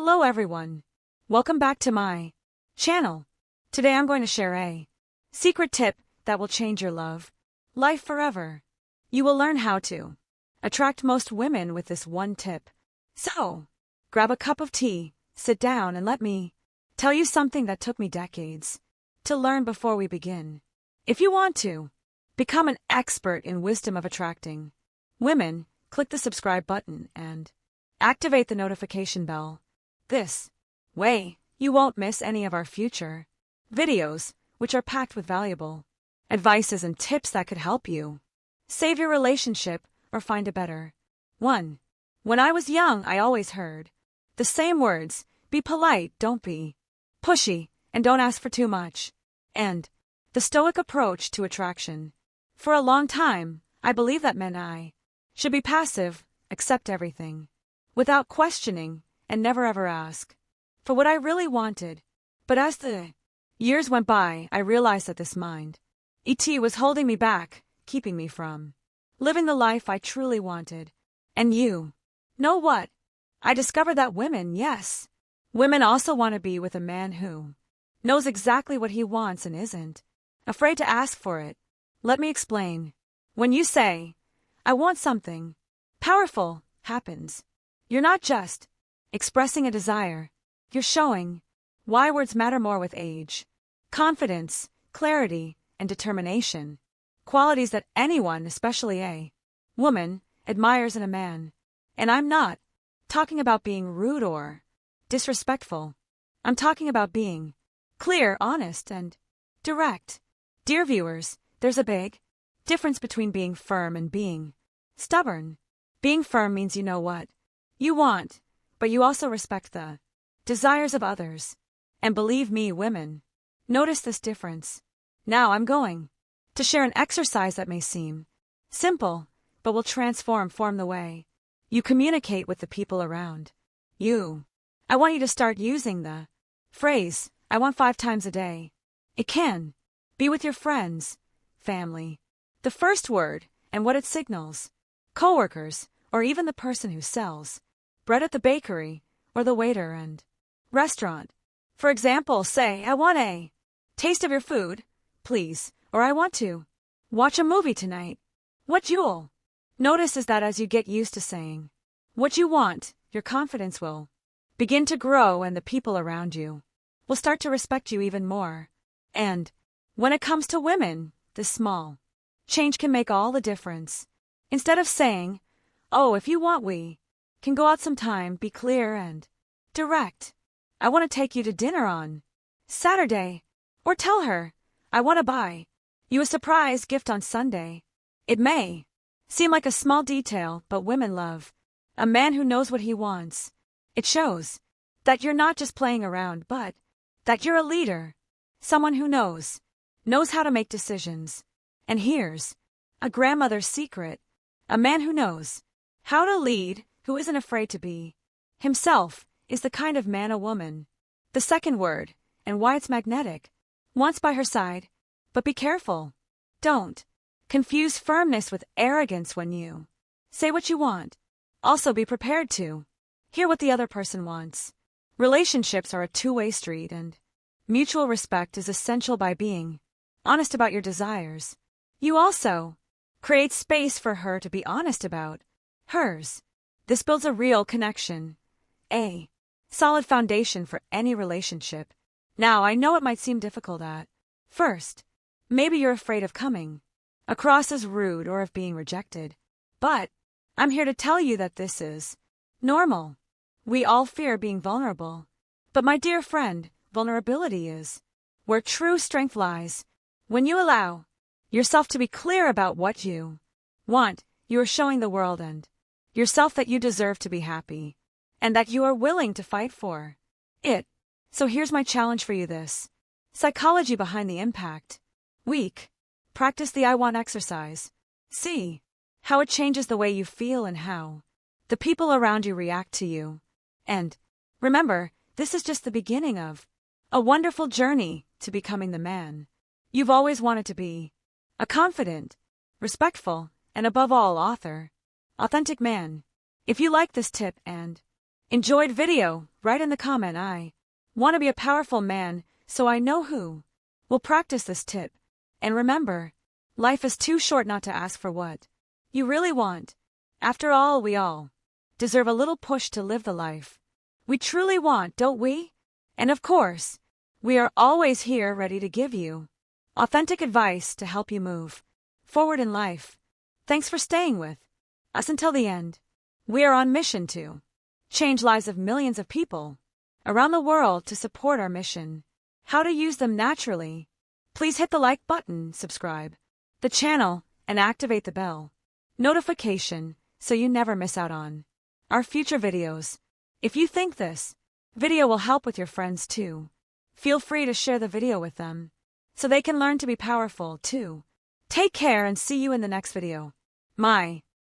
Hello everyone. Welcome back to my channel. Today I'm going to share a secret tip that will change your love life forever. You will learn how to attract most women with this one tip. So, grab a cup of tea, sit down, and let me tell you something that took me decades to learn before we begin. If you want to become an expert in wisdom of attracting women, click the subscribe button and activate the notification bell. This way, you won't miss any of our future videos, which are packed with valuable advices and tips that could help you save your relationship or find a better one. When I was young, I always heard the same words: be polite, don't be pushy, and don't ask for too much. And the stoic approach to attraction. For a long time, I believed that meant I should be passive, accept everything without questioning, and never ever ask for what I really wanted. But as the years went by, I realized that this mind was holding me back, keeping me from living the life I truly wanted. And you know what? I discovered that women also want to be with a man who knows exactly what he wants and isn't afraid to ask for it. Let me explain. When you say, "I want something powerful," happens, you're not just expressing a desire, you're showing why words matter more with age. Confidence, clarity, and determination. Qualities that anyone, especially a woman, admires in a man. And I'm not talking about being rude or disrespectful. I'm talking about being clear, honest, and direct. Dear viewers, there's a big difference between being firm and being stubborn. Being firm means you know what you want, but you also respect the desires of others. And believe me, women notice this difference. Now I'm going to share an exercise that may seem simple, but will transform the way you communicate with the people around you. I want you to start using the phrase, "I want 5 times a day." It can be with your friends, family, the first word, and what it signals, coworkers, or even the person who sells bread at the bakery, or the waiter and restaurant. For example, say, "I want a taste of your food, please," or "I want to watch a movie tonight." What you'll notice is that as you get used to saying what you want, your confidence will begin to grow and the people around you will start to respect you even more. And when it comes to women, this small change can make all the difference. Instead of saying, "Oh, if you want, we can go out sometime," be clear and direct. "I want to take you to dinner on Saturday." Or tell her, "I want to buy you a surprise gift on Sunday." It may seem like a small detail, but women love a man who knows what he wants. It shows that you're not just playing around, but that you're a leader, someone who knows how to make decisions. And here's a grandmother's secret: a man who knows how to lead, who isn't afraid to be himself, is the kind of man a woman, the second word, and why it's magnetic, wants by her side. But be careful. Don't confuse firmness with arrogance when you say what you want. Also be prepared to hear what the other person wants. Relationships are a two-way street, and mutual respect is essential. By being honest about your desires, you also create space for her to be honest about hers. This builds a real connection, a solid foundation for any relationship. Now, I know it might seem difficult at first. Maybe you're afraid of coming across as rude or of being rejected. But I'm here to tell you that this is normal. We all fear being vulnerable. But my dear friend, vulnerability is where true strength lies. When you allow yourself to be clear about what you want, you are showing the world and yourself that you deserve to be happy, and that you are willing to fight for it. So here's my challenge for you: this psychology behind the impact week. Practice the "I want" exercise. See how it changes the way you feel and how the people around you react to you. And remember, this is just the beginning of a wonderful journey to becoming the man you've always wanted to be: a confident, respectful, and above all, authentic man. If you like this tip and enjoyed video, write in the comment, I want to be a powerful man, so I know who. We'll practice this tip. And remember, life is too short not to ask for what you really want. After all, we all deserve a little push to live the life we truly want, don't we? And of course, we are always here ready to give you authentic advice to help you move forward in life. Thanks for staying with us until the end. We are on mission to change lives of millions of people around the world. To support our mission, how to use them naturally, please hit the like button, subscribe the channel, and activate the bell notification so you never miss out on our future videos. If you think this video will help with your friends too, feel free to share the video with them so they can learn to be powerful too. Take care and see you in the next video. My